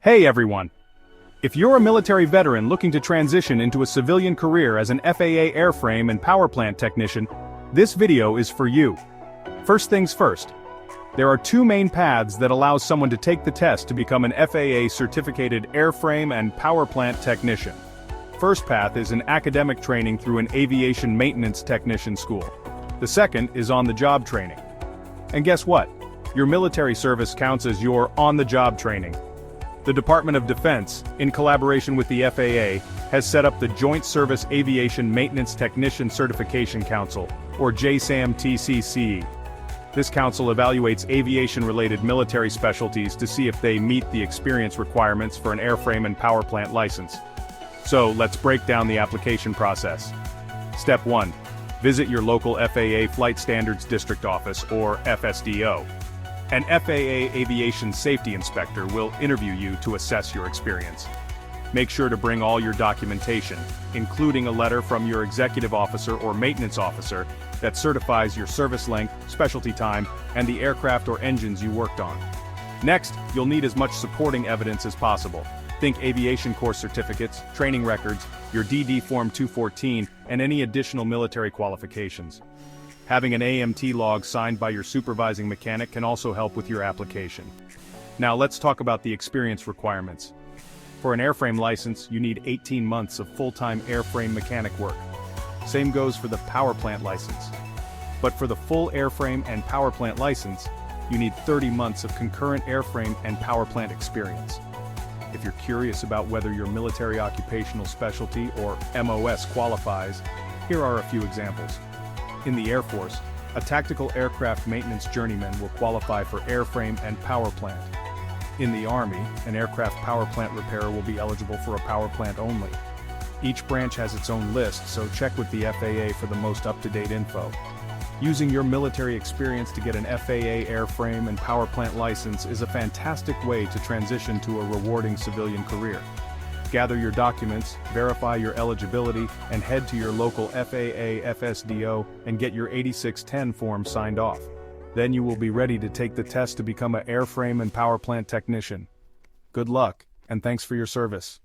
Hey everyone! If you're a military veteran looking to transition into a civilian career as an FAA airframe and powerplant technician, this video is for you. First things first. There are two main paths that allow someone to take the test to become an FAA certificated airframe and powerplant technician. First path is an academic training through an aviation maintenance technician school. The second is on-the-job training. And guess what? Your military service counts as your on-the-job training. The Department of Defense, in collaboration with the FAA, has set up the Joint Service Aviation Maintenance Technician Certification Council, or JSAM-TCC. This council evaluates aviation-related military specialties to see if they meet the experience requirements for an airframe and powerplant license. So, let's break down the application process. Step 1. Visit your local FAA Flight Standards District Office, or FSDO. An FAA Aviation Safety Inspector will interview you to assess your experience. Make sure to bring all your documentation, including a letter from your executive officer or maintenance officer that certifies your service length, specialty time, and the aircraft or engines you worked on. Next, you'll need as much supporting evidence as possible. Think aviation course certificates, training records, your DD Form 214, and any additional military qualifications. Having an AMT log signed by your supervising mechanic can also help with your application. Now let's talk about the experience requirements. For an airframe license, you need 18 months of full-time airframe mechanic work. Same goes for the powerplant license. But for the full airframe and powerplant license, you need 30 months of concurrent airframe and powerplant experience. If you're curious about whether your military occupational specialty, or MOS, qualifies, here are a few examples. In the Air Force, a tactical aircraft maintenance journeyman will qualify for airframe and powerplant. In the Army, an aircraft powerplant repairer will be eligible for a powerplant only. Each branch has its own list, so check with the FAA for the most up-to-date info. Using your military experience to get an FAA airframe and powerplant license is a fantastic way to transition to a rewarding civilian career. Gather your documents, verify your eligibility, and head to your local FAA FSDO and get your 8610 form signed off. Then you will be ready to take the test to become an airframe and powerplant technician. Good luck, and thanks for your service.